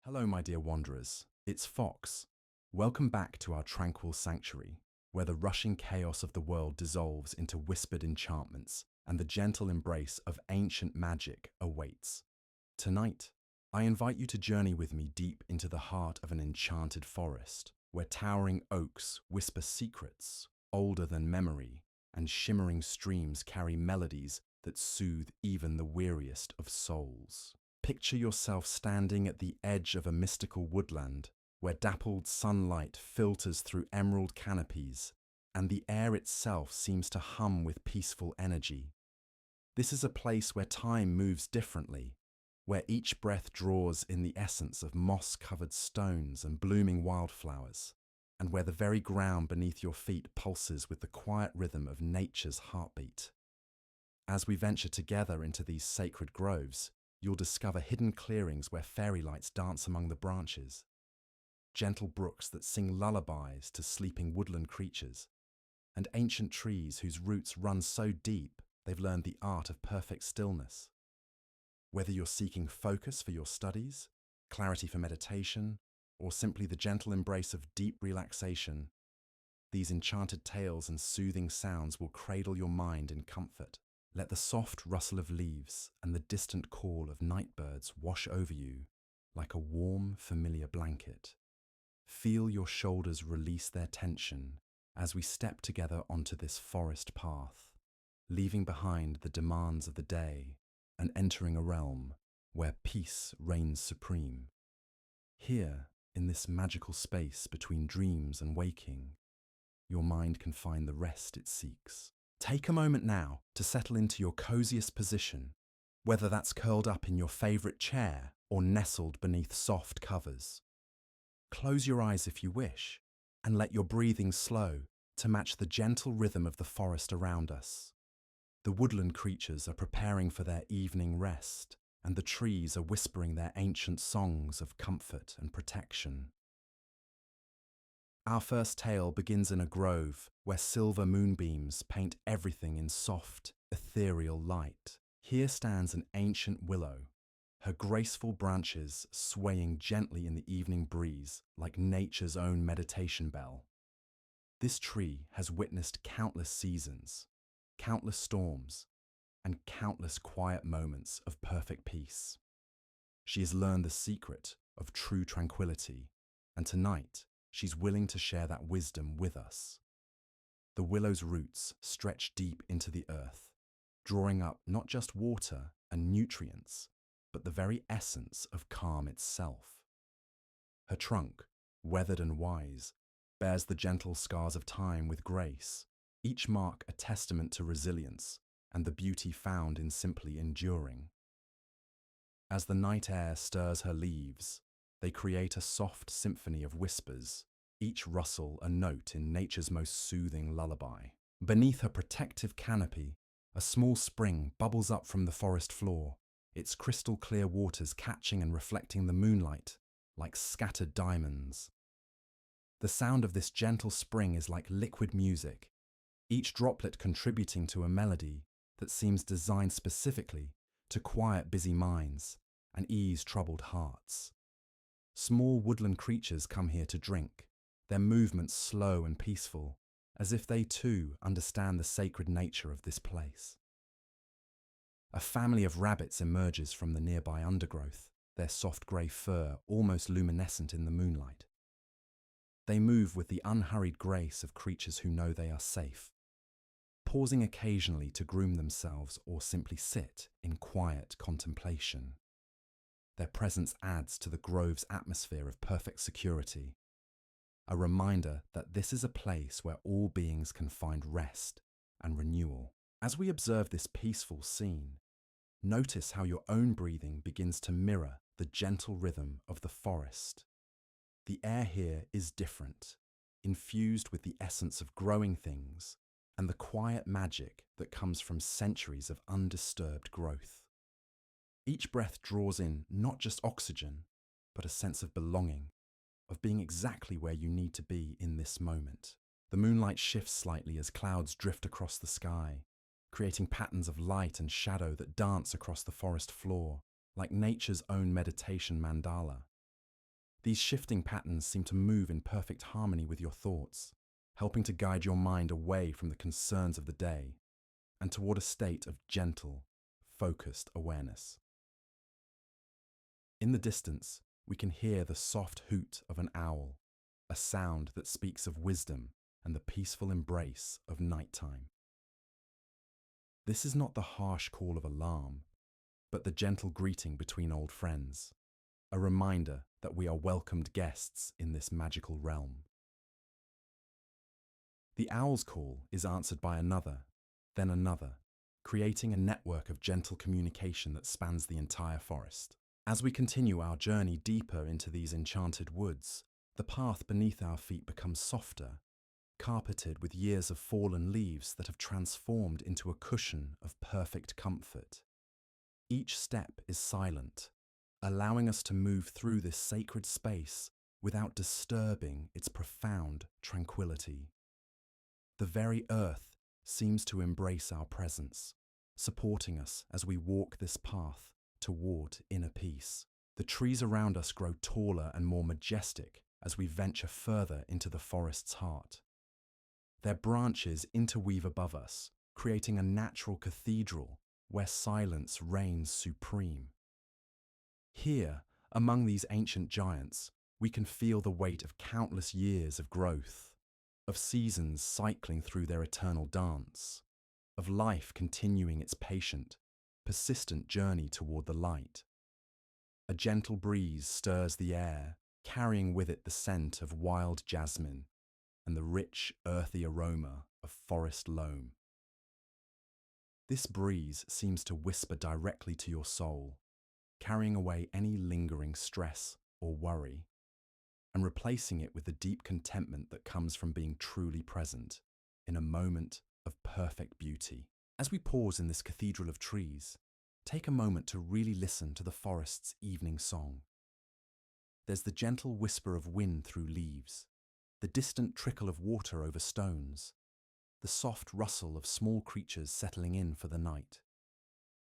Hello, my dear wanderers. It's Fox. Welcome back to our tranquil sanctuary, where the rushing chaos of the world dissolves into whispered enchantments and the gentle embrace of ancient magic awaits. Tonight, I invite you to journey with me deep into the heart of an enchanted forest, where towering oaks whisper secrets older than memory, and shimmering streams carry melodies that soothe even the weariest of souls. Picture yourself standing at the edge of a mystical woodland, where dappled sunlight filters through emerald canopies, and the air itself seems to hum with peaceful energy. This is a place where time moves differently, where each breath draws in the essence of moss-covered stones and blooming wildflowers, and where the very ground beneath your feet pulses with the quiet rhythm of nature's heartbeat. As we venture together into these sacred groves, you'll discover hidden clearings where fairy lights dance among the branches, gentle brooks that sing lullabies to sleeping woodland creatures, and ancient trees whose roots run so deep they've learned the art of perfect stillness. Whether you're seeking focus for your studies, clarity for meditation, or simply the gentle embrace of deep relaxation, these enchanted tales and soothing sounds will cradle your mind in comfort. Let the soft rustle of leaves and the distant call of night birds wash over you like a warm, familiar blanket. Feel your shoulders release their tension as we step together onto this forest path, leaving behind the demands of the day and entering a realm where peace reigns supreme. Here, in this magical space between dreams and waking, your mind can find the rest it seeks. Take a moment now to settle into your coziest position, whether that's curled up in your favorite chair or nestled beneath soft covers. Close your eyes if you wish, and let your breathing slow to match the gentle rhythm of the forest around us. The woodland creatures are preparing for their evening rest, and the trees are whispering their ancient songs of comfort and protection. Our first tale begins in a grove where silver moonbeams paint everything in soft, ethereal light. Here stands an ancient willow, her graceful branches swaying gently in the evening breeze like nature's own meditation bell. This tree has witnessed countless seasons, countless storms, and countless quiet moments of perfect peace. She has learned the secret of true tranquility, and tonight, she's willing to share that wisdom with us. The willow's roots stretch deep into the earth, drawing up not just water and nutrients, but the very essence of calm itself. Her trunk, weathered and wise, bears the gentle scars of time with grace, each mark a testament to resilience and the beauty found in simply enduring. As the night air stirs her leaves, they create a soft symphony of whispers, each rustle a note in nature's most soothing lullaby. Beneath her protective canopy, a small spring bubbles up from the forest floor, its crystal clear waters catching and reflecting the moonlight like scattered diamonds. The sound of this gentle spring is like liquid music, each droplet contributing to a melody that seems designed specifically to quiet busy minds and ease troubled hearts. Small woodland creatures come here to drink, their movements slow and peaceful, as if they too understand the sacred nature of this place. A family of rabbits emerges from the nearby undergrowth, their soft grey fur almost luminescent in the moonlight. They move with the unhurried grace of creatures who know they are safe, pausing occasionally to groom themselves or simply sit in quiet contemplation. Their presence adds to the grove's atmosphere of perfect security, a reminder that this is a place where all beings can find rest and renewal. As we observe this peaceful scene, notice how your own breathing begins to mirror the gentle rhythm of the forest. The air here is different, infused with the essence of growing things and the quiet magic that comes from centuries of undisturbed growth. Each breath draws in not just oxygen, but a sense of belonging, of being exactly where you need to be in this moment. The moonlight shifts slightly as clouds drift across the sky, creating patterns of light and shadow that dance across the forest floor, like nature's own meditation mandala. These shifting patterns seem to move in perfect harmony with your thoughts, helping to guide your mind away from the concerns of the day and toward a state of gentle, focused awareness. In the distance, we can hear the soft hoot of an owl, a sound that speaks of wisdom and the peaceful embrace of nighttime. This is not the harsh call of alarm, but the gentle greeting between old friends, a reminder that we are welcomed guests in this magical realm. The owl's call is answered by another, then another, creating a network of gentle communication that spans the entire forest. As we continue our journey deeper into these enchanted woods, the path beneath our feet becomes softer, carpeted with years of fallen leaves that have transformed into a cushion of perfect comfort. Each step is silent, allowing us to move through this sacred space without disturbing its profound tranquility. The very earth seems to embrace our presence, supporting us as we walk this path toward inner peace. The trees around us grow taller and more majestic as we venture further into the forest's heart. Their branches interweave above us, creating a natural cathedral where silence reigns supreme. Here, among these ancient giants, we can feel the weight of countless years of growth, of seasons cycling through their eternal dance, of life continuing its patient, persistent journey toward the light. A gentle breeze stirs the air, carrying with it the scent of wild jasmine and the rich, earthy aroma of forest loam. This breeze seems to whisper directly to your soul, carrying away any lingering stress or worry, and replacing it with the deep contentment that comes from being truly present in a moment of perfect beauty. As we pause in this cathedral of trees, take a moment to really listen to the forest's evening song. There's the gentle whisper of wind through leaves, the distant trickle of water over stones, the soft rustle of small creatures settling in for the night.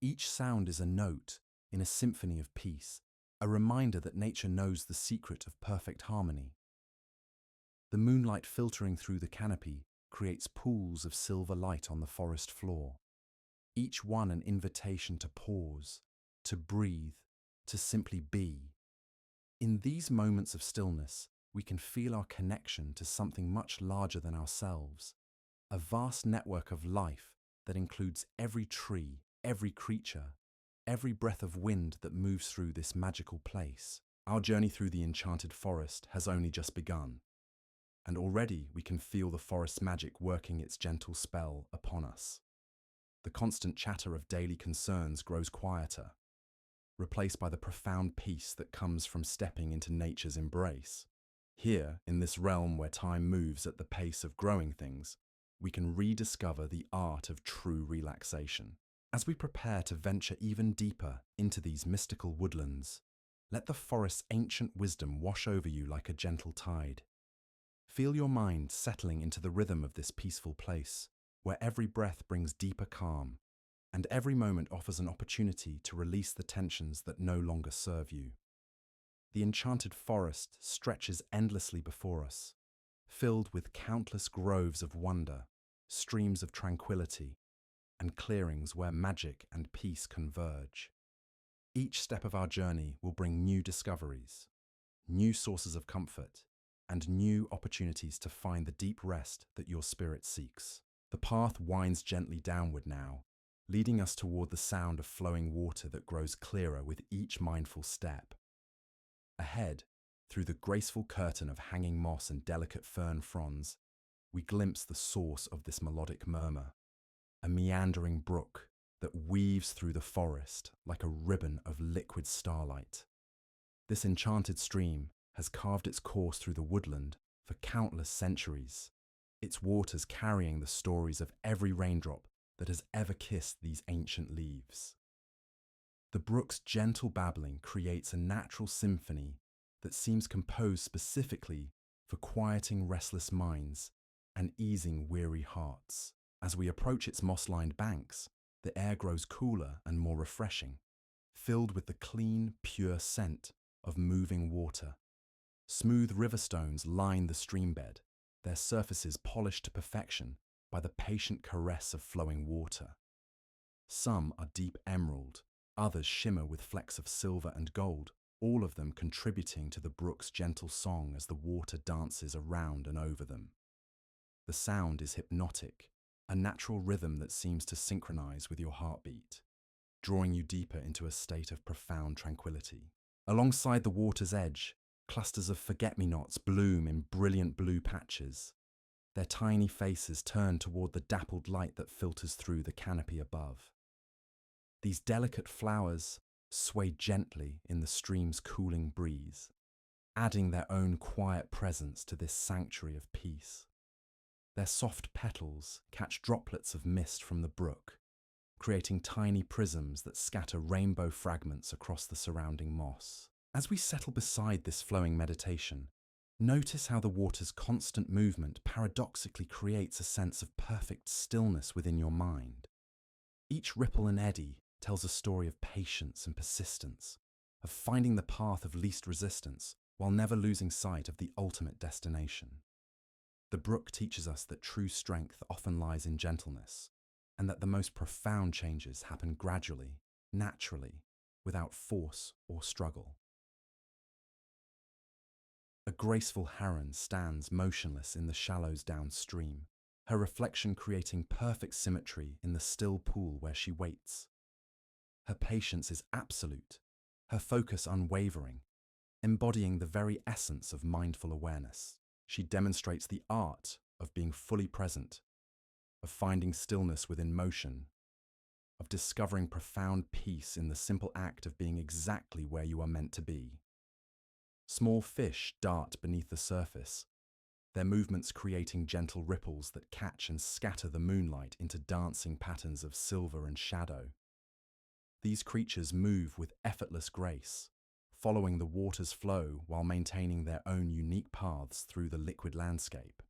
Each sound is a note in a symphony of peace, a reminder that nature knows the secret of perfect harmony. The moonlight filtering through the canopy creates pools of silver light on the forest floor, each one an invitation to pause, to breathe, to simply be. In these moments of stillness, we can feel our connection to something much larger than ourselves, a vast network of life that includes every tree, every creature, every breath of wind that moves through this magical place. Our journey through the enchanted forest has only just begun, and already we can feel the forest's magic working its gentle spell upon us. The constant chatter of daily concerns grows quieter, replaced by the profound peace that comes from stepping into nature's embrace. Here, in this realm where time moves at the pace of growing things, we can rediscover the art of true relaxation. As we prepare to venture even deeper into these mystical woodlands, let the forest's ancient wisdom wash over you like a gentle tide. Feel your mind settling into the rhythm of this peaceful place, where every breath brings deeper calm, and every moment offers an opportunity to release the tensions that no longer serve you. The enchanted forest stretches endlessly before us, filled with countless groves of wonder, streams of tranquility, and clearings where magic and peace converge. Each step of our journey will bring new discoveries, new sources of comfort, and new opportunities to find the deep rest that your spirit seeks. The path winds gently downward now, leading us toward the sound of flowing water that grows clearer with each mindful step. Ahead, through the graceful curtain of hanging moss and delicate fern fronds, we glimpse the source of this melodic murmur, a meandering brook that weaves through the forest like a ribbon of liquid starlight. This enchanted stream has carved its course through the woodland for countless centuries, its waters carrying the stories of every raindrop that has ever kissed these ancient leaves. The brook's gentle babbling creates a natural symphony that seems composed specifically for quieting restless minds and easing weary hearts. As we approach its moss-lined banks, the air grows cooler and more refreshing, filled with the clean, pure scent of moving water. Smooth river stones line the streambed, their surfaces polished to perfection by the patient caress of flowing water. Some are deep emerald, others shimmer with flecks of silver and gold, all of them contributing to the brook's gentle song as the water dances around and over them. The sound is hypnotic, a natural rhythm that seems to synchronize with your heartbeat, drawing you deeper into a state of profound tranquility. Alongside the water's edge, clusters of forget-me-nots bloom in brilliant blue patches, their tiny faces turned toward the dappled light that filters through the canopy above. These delicate flowers sway gently in the stream's cooling breeze, adding their own quiet presence to this sanctuary of peace. Their soft petals catch droplets of mist from the brook, creating tiny prisms that scatter rainbow fragments across the surrounding moss. As we settle beside this flowing meditation, notice how the water's constant movement paradoxically creates a sense of perfect stillness within your mind. Each ripple and eddy tells a story of patience and persistence, of finding the path of least resistance while never losing sight of the ultimate destination. The brook teaches us that true strength often lies in gentleness, and that the most profound changes happen gradually, naturally, without force or struggle. A graceful heron stands motionless in the shallows downstream, her reflection creating perfect symmetry in the still pool where she waits. Her patience is absolute, her focus unwavering, embodying the very essence of mindful awareness. She demonstrates the art of being fully present, of finding stillness within motion, of discovering profound peace in the simple act of being exactly where you are meant to be. Small fish dart beneath the surface, their movements creating gentle ripples that catch and scatter the moonlight into dancing patterns of silver and shadow. These creatures move with effortless grace, following the water's flow while maintaining their own unique paths through the liquid landscape.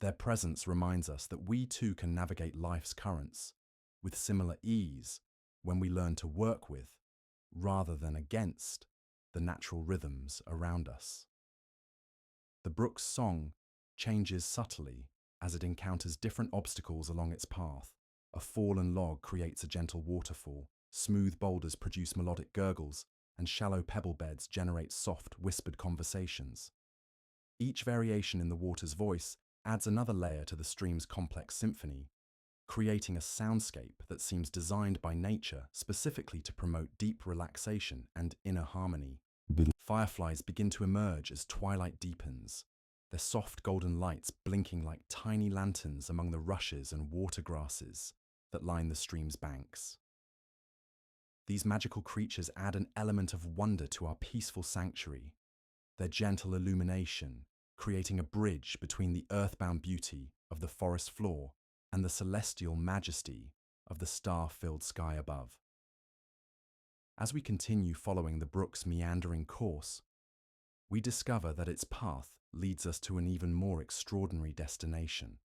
Their presence reminds us that we too can navigate life's currents with similar ease when we learn to work with, rather than against, the natural rhythms around us. The brook's song changes subtly as it encounters different obstacles along its path. A fallen log creates a gentle waterfall, smooth boulders produce melodic gurgles, and shallow pebble beds generate soft, whispered conversations. Each variation in the water's voice adds another layer to the stream's complex symphony, creating a soundscape that seems designed by nature specifically to promote deep relaxation and inner harmony. Fireflies begin to emerge as twilight deepens, their soft golden lights blinking like tiny lanterns among the rushes and water grasses that line the stream's banks. These magical creatures add an element of wonder to our peaceful sanctuary, their gentle illumination creating a bridge between the earthbound beauty of the forest floor and the celestial majesty of the star-filled sky above. As we continue following the brook's meandering course, we discover that its path leads us to an even more extraordinary destination,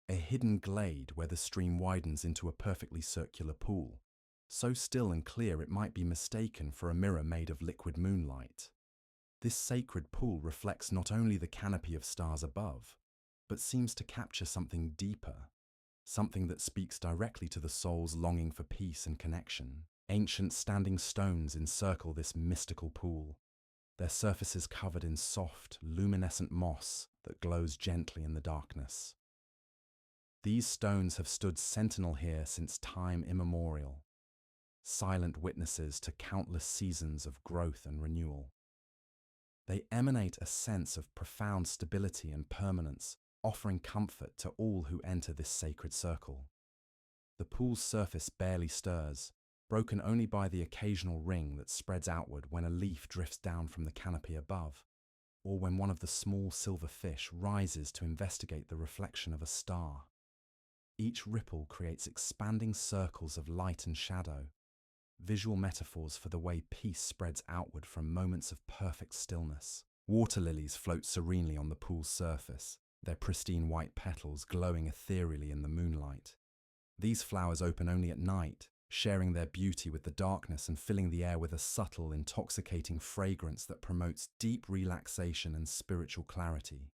a hidden glade where the stream widens into a perfectly circular pool, so still and clear it might be mistaken for a mirror made of liquid moonlight. This sacred pool reflects not only the canopy of stars above, but seems to capture something deeper, something that speaks directly to the soul's longing for peace and connection. Ancient standing stones encircle this mystical pool, their surfaces covered in soft, luminescent moss that glows gently in the darkness. These stones have stood sentinel here since time immemorial, silent witnesses to countless seasons of growth and renewal. They emanate a sense of profound stability and permanence, offering comfort to all who enter this sacred circle. The pool's surface barely stirs, broken only by the occasional ring that spreads outward when a leaf drifts down from the canopy above, or when one of the small silver fish rises to investigate the reflection of a star. Each ripple creates expanding circles of light and shadow, visual metaphors for the way peace spreads outward from moments of perfect stillness. Water lilies float serenely on the pool's surface, their pristine white petals glowing ethereally in the moonlight. These flowers open only at night, sharing their beauty with the darkness and filling the air with a subtle, intoxicating fragrance that promotes deep relaxation and spiritual clarity.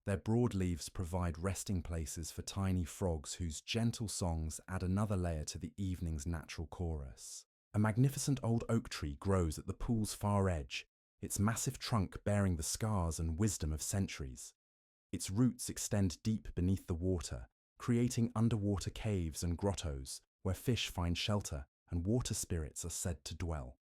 Their broad leaves provide resting places for tiny frogs whose gentle songs add another layer to the evening's natural chorus. A magnificent old oak tree grows at the pool's far edge, its massive trunk bearing the scars and wisdom of centuries. Its roots extend deep beneath the water, creating underwater caves and grottos where fish find shelter and water spirits are said to dwell.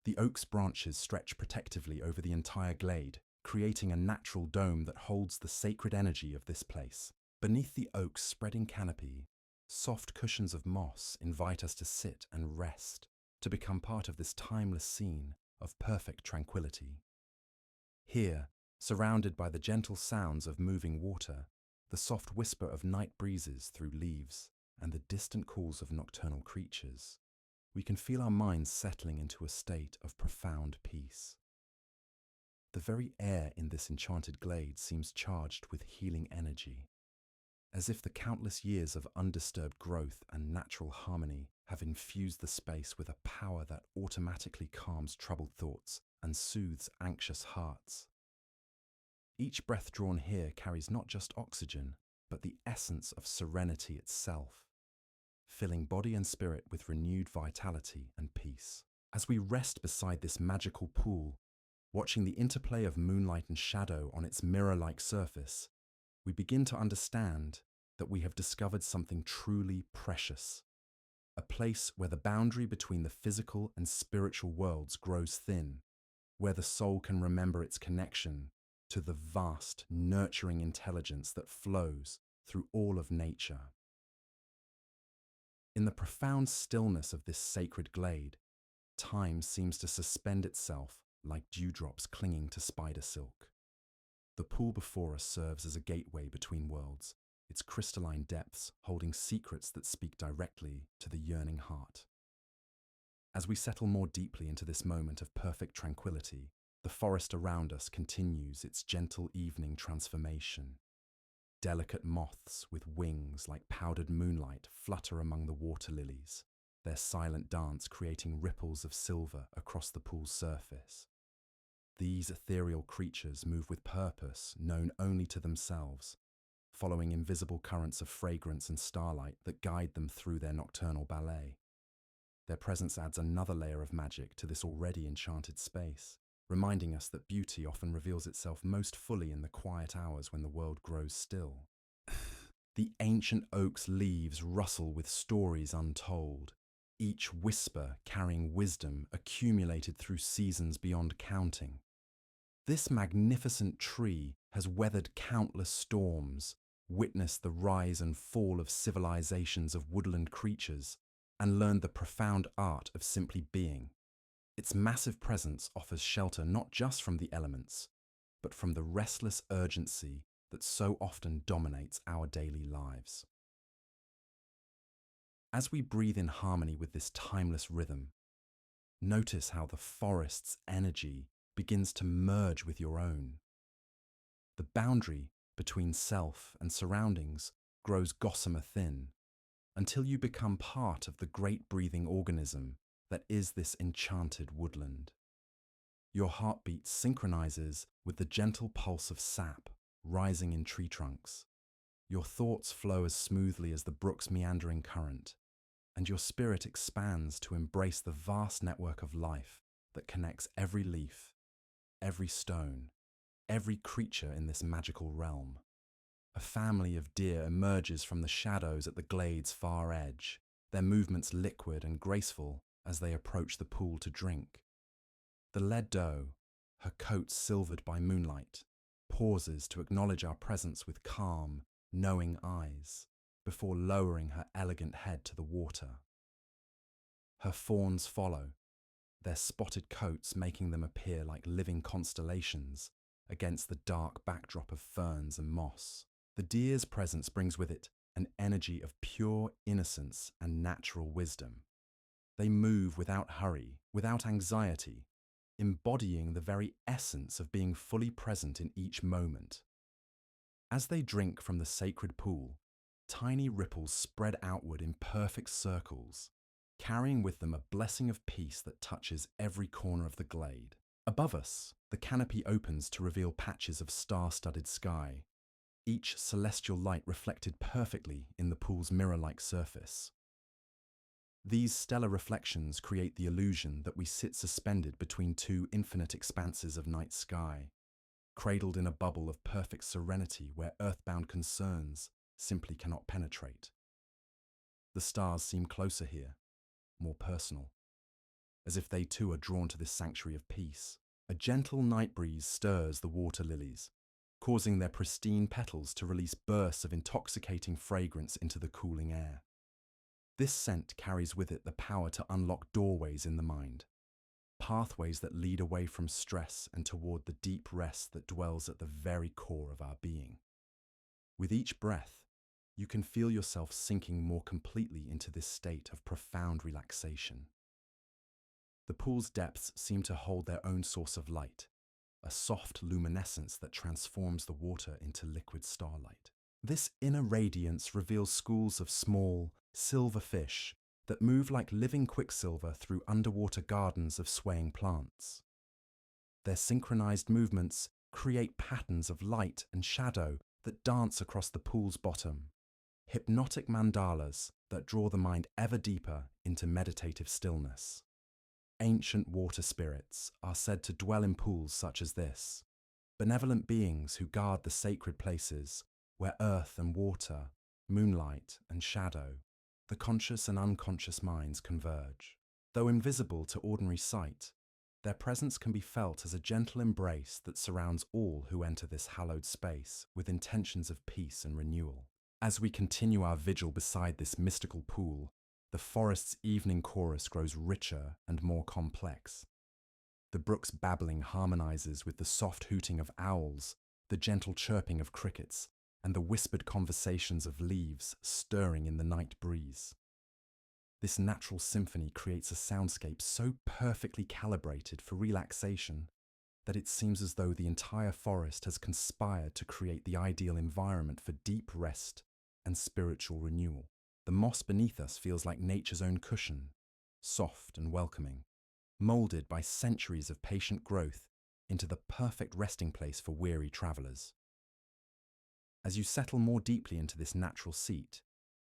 The oak's branches stretch protectively over the entire glade, creating a natural dome that holds the sacred energy of this place. Beneath the oak's spreading canopy, soft cushions of moss invite us to sit and rest, to become part of this timeless scene of perfect tranquility. Here, surrounded by the gentle sounds of moving water, the soft whisper of night breezes through leaves, and the distant calls of nocturnal creatures, we can feel our minds settling into a state of profound peace. The very air in this enchanted glade seems charged with healing energy, as if the countless years of undisturbed growth and natural harmony have infused the space with a power that automatically calms troubled thoughts and soothes anxious hearts. Each breath drawn here carries not just oxygen, but the essence of serenity itself, filling body and spirit with renewed vitality and peace. As we rest beside this magical pool, watching the interplay of moonlight and shadow on its mirror-like surface, we begin to understand that we have discovered something truly precious, a place where the boundary between the physical and spiritual worlds grows thin, where the soul can remember its connection to the vast, nurturing intelligence that flows through all of nature. In the profound stillness of this sacred glade, time seems to suspend itself like dewdrops clinging to spider silk. The pool before us serves as a gateway between worlds, its crystalline depths holding secrets that speak directly to the yearning heart. As we settle more deeply into this moment of perfect tranquility, the forest around us continues its gentle evening transformation. Delicate moths with wings like powdered moonlight flutter among the water lilies, their silent dance creating ripples of silver across the pool's surface. These ethereal creatures move with purpose known only to themselves, following invisible currents of fragrance and starlight that guide them through their nocturnal ballet. Their presence adds another layer of magic to this already enchanted space, reminding us that beauty often reveals itself most fully in the quiet hours when the world grows still. The ancient oak's leaves rustle with stories untold, each whisper carrying wisdom accumulated through seasons beyond counting. This magnificent tree has weathered countless storms, witnessed the rise and fall of civilizations of woodland creatures, and learned the profound art of simply being. Its massive presence offers shelter not just from the elements, but from the restless urgency that so often dominates our daily lives. As we breathe in harmony with this timeless rhythm, notice how the forest's energy begins to merge with your own. The boundary between self and surroundings grows gossamer thin, until you become part of the great breathing organism that is this enchanted woodland. Your heartbeat synchronizes with the gentle pulse of sap rising in tree trunks. Your thoughts flow as smoothly as the brook's meandering current, and your spirit expands to embrace the vast network of life that connects every leaf, every stone, every creature in this magical realm. A family of deer emerges from the shadows at the glade's far edge, their movements liquid and graceful as they approach the pool to drink. The led doe, her coat silvered by moonlight, pauses to acknowledge our presence with calm, knowing eyes, before lowering her elegant head to the water. Her fawns follow, their spotted coats making them appear like living constellations against the dark backdrop of ferns and moss. The deer's presence brings with it an energy of pure innocence and natural wisdom. They move without hurry, without anxiety, embodying the very essence of being fully present in each moment. As they drink from the sacred pool, tiny ripples spread outward in perfect circles, carrying with them a blessing of peace that touches every corner of the glade. Above us, the canopy opens to reveal patches of star-studded sky, each celestial light reflected perfectly in the pool's mirror-like surface. These stellar reflections create the illusion that we sit suspended between two infinite expanses of night sky, cradled in a bubble of perfect serenity where earthbound concerns simply cannot penetrate. The stars seem closer here, more personal, as if they too are drawn to this sanctuary of peace. A gentle night breeze stirs the water lilies, causing their pristine petals to release bursts of intoxicating fragrance into the cooling air. This scent carries with it the power to unlock doorways in the mind, pathways that lead away from stress and toward the deep rest that dwells at the very core of our being. With each breath, you can feel yourself sinking more completely into this state of profound relaxation. The pool's depths seem to hold their own source of light, a soft luminescence that transforms the water into liquid starlight. This inner radiance reveals schools of small, silver fish that move like living quicksilver through underwater gardens of swaying plants. Their synchronized movements create patterns of light and shadow that dance across the pool's bottom, hypnotic mandalas that draw the mind ever deeper into meditative stillness. Ancient water spirits are said to dwell in pools such as this, benevolent beings who guard the sacred places where earth and water, moonlight and shadow, the conscious and unconscious minds converge. Though invisible to ordinary sight, their presence can be felt as a gentle embrace that surrounds all who enter this hallowed space with intentions of peace and renewal. As we continue our vigil beside this mystical pool, the forest's evening chorus grows richer and more complex. The brook's babbling harmonizes with the soft hooting of owls, the gentle chirping of crickets, and the whispered conversations of leaves stirring in the night breeze. This natural symphony creates a soundscape so perfectly calibrated for relaxation that it seems as though the entire forest has conspired to create the ideal environment for deep rest and spiritual renewal. The moss beneath us feels like nature's own cushion, soft and welcoming, molded by centuries of patient growth into the perfect resting place for weary travelers. As you settle more deeply into this natural seat,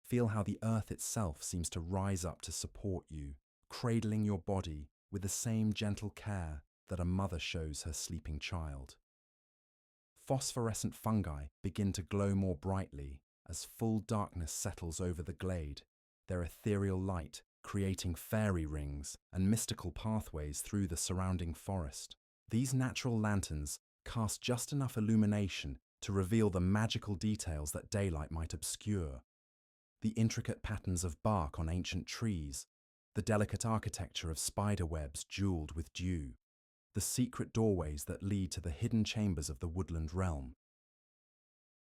feel how the earth itself seems to rise up to support you, cradling your body with the same gentle care that a mother shows her sleeping child. Phosphorescent fungi begin to glow more brightly as full darkness settles over the glade, their ethereal light creating fairy rings and mystical pathways through the surrounding forest. These natural lanterns cast just enough illumination to reveal the magical details that daylight might obscure. The intricate patterns of bark on ancient trees, the delicate architecture of spider webs jeweled with dew, the secret doorways that lead to the hidden chambers of the woodland realm.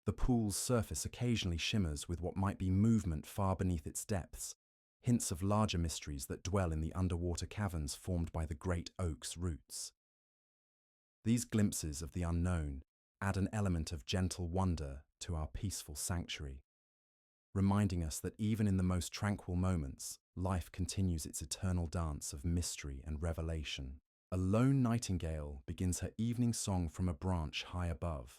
The pool's surface occasionally shimmers with what might be movement far beneath its depths, hints of larger mysteries that dwell in the underwater caverns formed by the great oak's roots. These glimpses of the unknown add an element of gentle wonder to our peaceful sanctuary, reminding us that even in the most tranquil moments, life continues its eternal dance of mystery and revelation. A lone nightingale begins her evening song from a branch high above,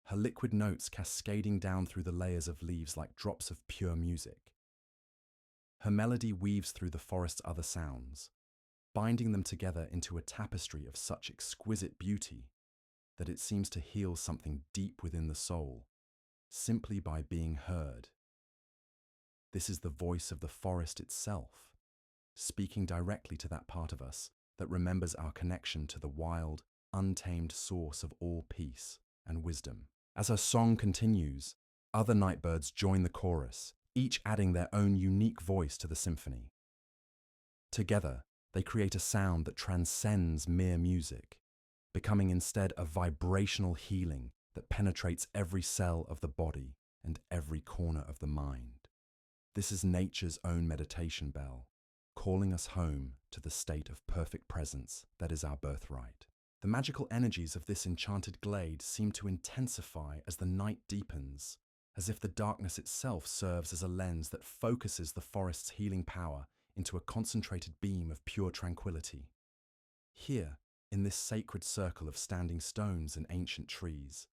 her liquid notes cascading down through the layers of leaves like drops of pure music. Her melody weaves through the forest's other sounds, binding them together into a tapestry of such exquisite beauty that it seems to heal something deep within the soul, simply by being heard. This is the voice of the forest itself, speaking directly to that part of us that remembers our connection to the wild, untamed source of all peace and wisdom. As her song continues, other nightbirds join the chorus, each adding their own unique voice to the symphony. Together, they create a sound that transcends mere music, becoming instead a vibrational healing that penetrates every cell of the body and every corner of the mind. This is nature's own meditation bell, calling us home to the state of perfect presence that is our birthright. The magical energies of this enchanted glade seem to intensify as the night deepens, as if the darkness itself serves as a lens that focuses the forest's healing power into a concentrated beam of pure tranquility. Here, in this sacred circle of standing stones and ancient trees,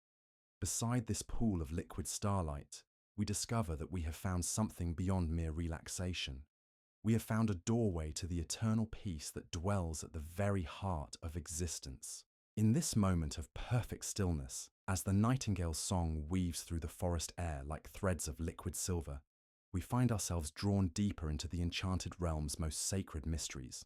beside this pool of liquid starlight, we discover that we have found something beyond mere relaxation. We have found a doorway to the eternal peace that dwells at the very heart of existence. In this moment of perfect stillness, as the nightingale's song weaves through the forest air like threads of liquid silver, we find ourselves drawn deeper into the enchanted realm's most sacred mysteries.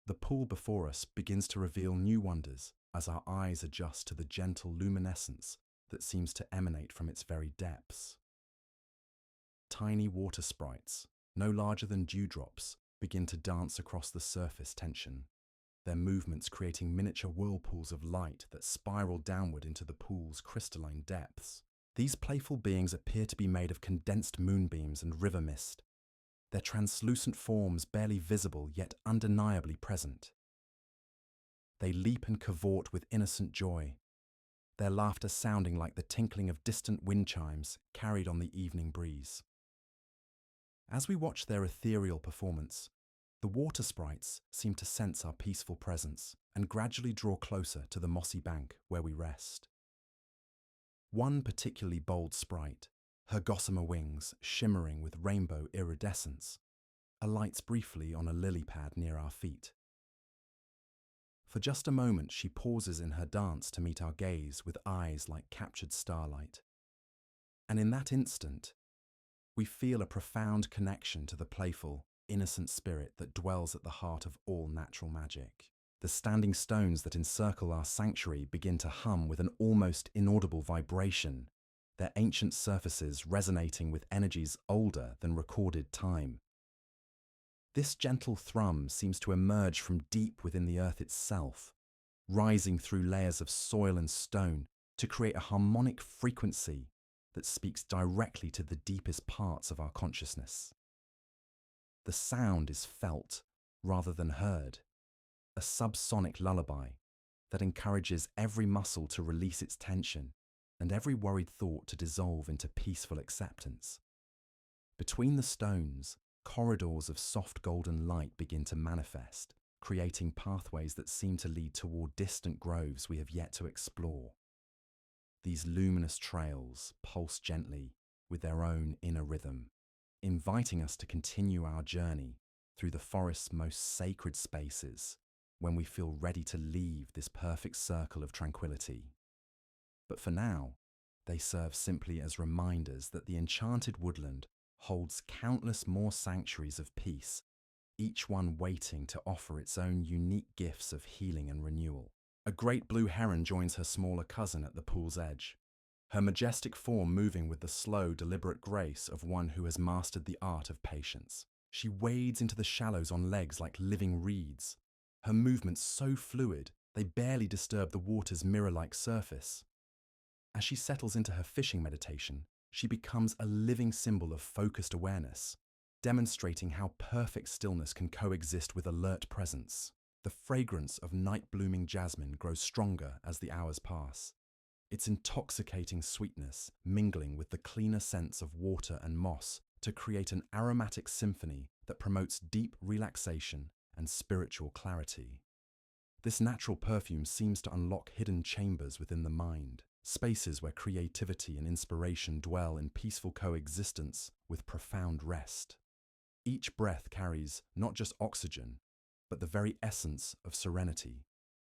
The pool before us begins to reveal new wonders as our eyes adjust to the gentle luminescence that seems to emanate from its very depths. Tiny water sprites, no larger than dewdrops, begin to dance across the surface tension, their movements creating miniature whirlpools of light that spiral downward into the pool's crystalline depths. These playful beings appear to be made of condensed moonbeams and river mist, their translucent forms barely visible yet undeniably present. They leap and cavort with innocent joy, their laughter sounding like the tinkling of distant wind chimes carried on the evening breeze. As we watch their ethereal performance, the water sprites seem to sense our peaceful presence and gradually draw closer to the mossy bank where we rest. One particularly bold sprite, her gossamer wings shimmering with rainbow iridescence, alights briefly on a lily pad near our feet. For just a moment she pauses in her dance to meet our gaze with eyes like captured starlight. And in that instant, we feel a profound connection to the playful, innocent spirit that dwells at the heart of all natural magic. The standing stones that encircle our sanctuary begin to hum with an almost inaudible vibration, their ancient surfaces resonating with energies older than recorded time. This gentle thrum seems to emerge from deep within the earth itself, rising through layers of soil and stone to create a harmonic frequency that speaks directly to the deepest parts of our consciousness. The sound is felt rather than heard, a subsonic lullaby that encourages every muscle to release its tension and every worried thought to dissolve into peaceful acceptance. Between the stones, corridors of soft golden light begin to manifest, creating pathways that seem to lead toward distant groves we have yet to explore. These luminous trails pulse gently with their own inner rhythm, inviting us to continue our journey through the forest's most sacred spaces when we feel ready to leave this perfect circle of tranquility. But for now, they serve simply as reminders that the enchanted woodland holds countless more sanctuaries of peace, each one waiting to offer its own unique gifts of healing and renewal. A great blue heron joins her smaller cousin at the pool's edge, her majestic form moving with the slow, deliberate grace of one who has mastered the art of patience. She wades into the shallows on legs like living reeds, her movements so fluid they barely disturb the water's mirror-like surface. As she settles into her fishing meditation, she becomes a living symbol of focused awareness, demonstrating how perfect stillness can coexist with alert presence. The fragrance of night-blooming jasmine grows stronger as the hours pass, its intoxicating sweetness mingling with the cleaner scents of water and moss to create an aromatic symphony that promotes deep relaxation and spiritual clarity. This natural perfume seems to unlock hidden chambers within the mind, spaces where creativity and inspiration dwell in peaceful coexistence with profound rest. Each breath carries not just oxygen, but the very essence of serenity,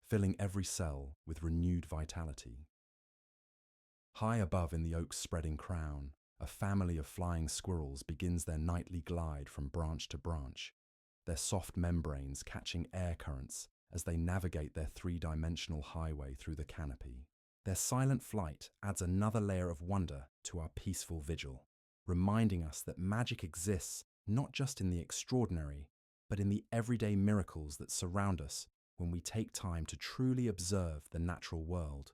filling every cell with renewed vitality. High above in the oak's spreading crown, a family of flying squirrels begins their nightly glide from branch to branch, their soft membranes catching air currents as they navigate their three-dimensional highway through the canopy. Their silent flight adds another layer of wonder to our peaceful vigil, reminding us that magic exists not just in the extraordinary, but in the everyday miracles that surround us when we take time to truly observe the natural world.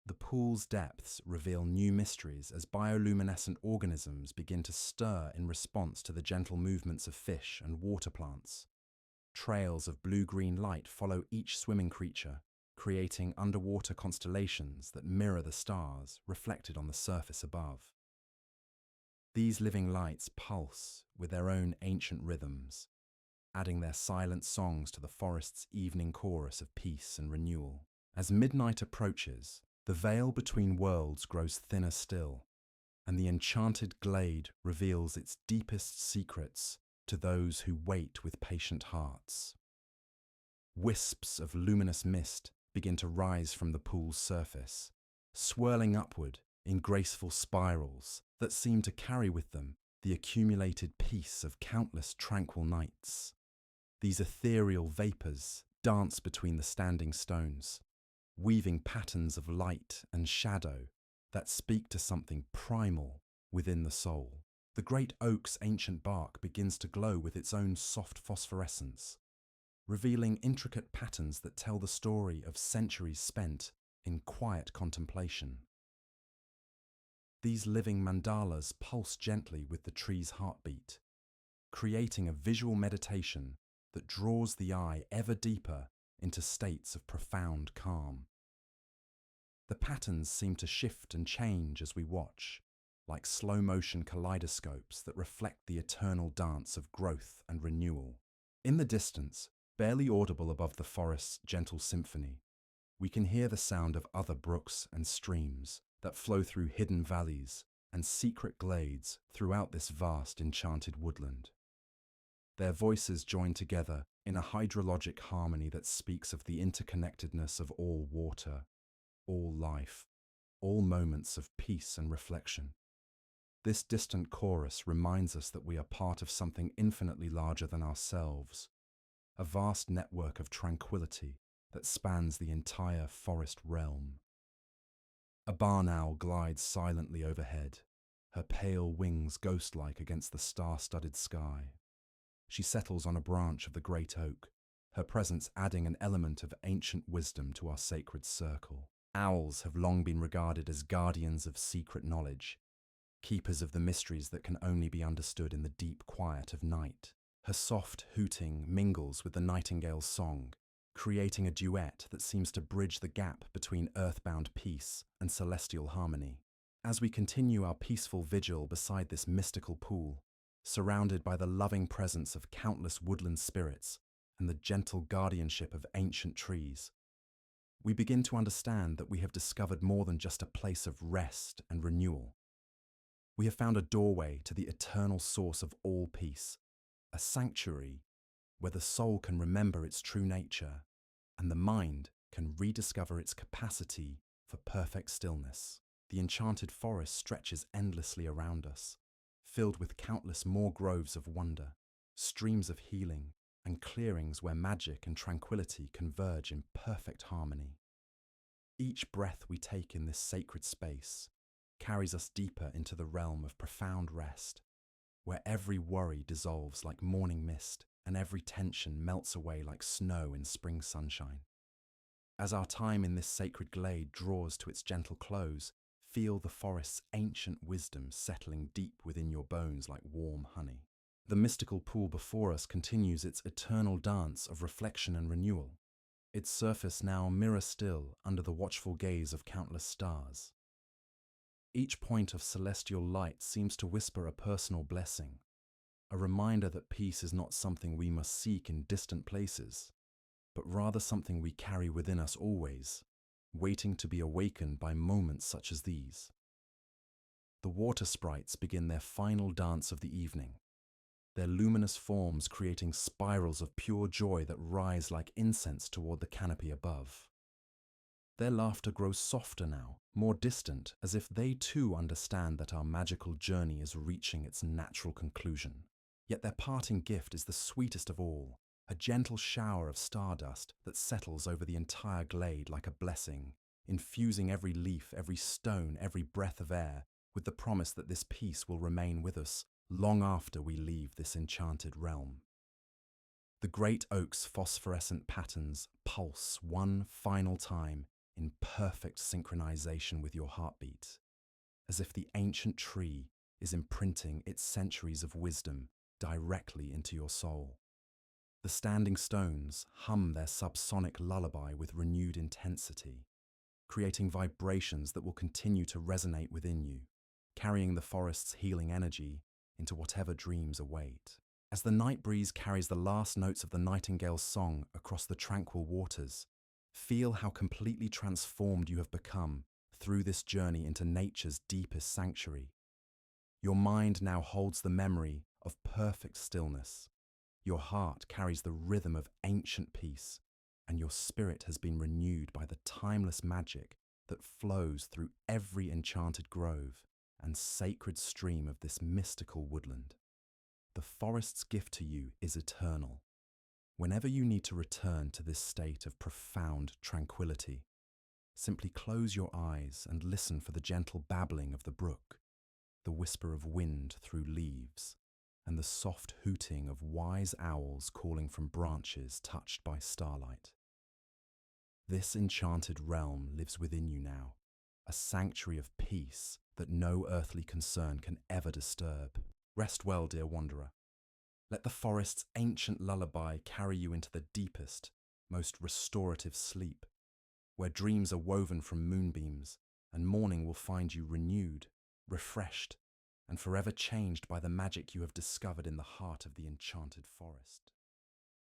The pool's depths reveal new mysteries as bioluminescent organisms begin to stir in response to the gentle movements of fish and water plants. Trails of blue-green light follow each swimming creature, creating underwater constellations that mirror the stars reflected on the surface above. These living lights pulse with their own ancient rhythms, adding their silent songs to the forest's evening chorus of peace and renewal. As midnight approaches, the veil between worlds grows thinner still, and the enchanted glade reveals its deepest secrets to those who wait with patient hearts. Wisps of luminous mist begin to rise from the pool's surface, swirling upward in graceful spirals that seem to carry with them the accumulated peace of countless tranquil nights. These ethereal vapours dance between the standing stones, weaving patterns of light and shadow that speak to something primal within the soul. The great oak's ancient bark begins to glow with its own soft phosphorescence, revealing intricate patterns that tell the story of centuries spent in quiet contemplation. These living mandalas pulse gently with the tree's heartbeat, creating a visual meditation that draws the eye ever deeper into states of profound calm. The patterns seem to shift and change as we watch, like slow-motion kaleidoscopes that reflect the eternal dance of growth and renewal. In the distance, barely audible above the forest's gentle symphony, we can hear the sound of other brooks and streams that flow through hidden valleys and secret glades throughout this vast enchanted woodland. Their voices join together in a hydrologic harmony that speaks of the interconnectedness of all water, all life, all moments of peace and reflection. This distant chorus reminds us that we are part of something infinitely larger than ourselves, a vast network of tranquility that spans the entire forest realm. A barn owl glides silently overhead, her pale wings ghost-like against the star-studded sky. She settles on a branch of the great oak, her presence adding an element of ancient wisdom to our sacred circle. Owls have long been regarded as guardians of secret knowledge, keepers of the mysteries that can only be understood in the deep quiet of night. Her soft hooting mingles with the nightingale's song, creating a duet that seems to bridge the gap between earthbound peace and celestial harmony. As we continue our peaceful vigil beside this mystical pool, surrounded by the loving presence of countless woodland spirits and the gentle guardianship of ancient trees, we begin to understand that we have discovered more than just a place of rest and renewal. We have found a doorway to the eternal source of all peace, a sanctuary where the soul can remember its true nature and the mind can rediscover its capacity for perfect stillness. The enchanted forest stretches endlessly around us, filled with countless more groves of wonder, streams of healing, and clearings where magic and tranquility converge in perfect harmony. Each breath we take in this sacred space carries us deeper into the realm of profound rest, where every worry dissolves like morning mist and every tension melts away like snow in spring sunshine. As our time in this sacred glade draws to its gentle close, feel the forest's ancient wisdom settling deep within your bones like warm honey. The mystical pool before us continues its eternal dance of reflection and renewal, its surface now mirror still under the watchful gaze of countless stars. Each point of celestial light seems to whisper a personal blessing, a reminder that peace is not something we must seek in distant places, but rather something we carry within us always, waiting to be awakened by moments such as these. The water sprites begin their final dance of the evening, their luminous forms creating spirals of pure joy that rise like incense toward the canopy above. Their laughter grows softer now, more distant, as if they too understand that our magical journey is reaching its natural conclusion. Yet their parting gift is the sweetest of all, a gentle shower of stardust that settles over the entire glade like a blessing, infusing every leaf, every stone, every breath of air with the promise that this peace will remain with us long after we leave this enchanted realm. The great oak's phosphorescent patterns pulse one final time in perfect synchronization with your heartbeat, as if the ancient tree is imprinting its centuries of wisdom directly into your soul. The standing stones hum their subsonic lullaby with renewed intensity, creating vibrations that will continue to resonate within you, carrying the forest's healing energy into whatever dreams await. As the night breeze carries the last notes of the nightingale's song across the tranquil waters, feel how completely transformed you have become through this journey into nature's deepest sanctuary. Your mind now holds the memory of perfect stillness. Your heart carries the rhythm of ancient peace, and your spirit has been renewed by the timeless magic that flows through every enchanted grove and sacred stream of this mystical woodland. The forest's gift to you is eternal. Whenever you need to return to this state of profound tranquility, simply close your eyes and listen for the gentle babbling of the brook, the whisper of wind through leaves, and the soft hooting of wise owls calling from branches touched by starlight. This enchanted realm lives within you now, a sanctuary of peace that no earthly concern can ever disturb. Rest well, dear wanderer. Let the forest's ancient lullaby carry you into the deepest, most restorative sleep, where dreams are woven from moonbeams, and morning will find you renewed, refreshed, and forever changed by the magic you have discovered in the heart of the enchanted forest.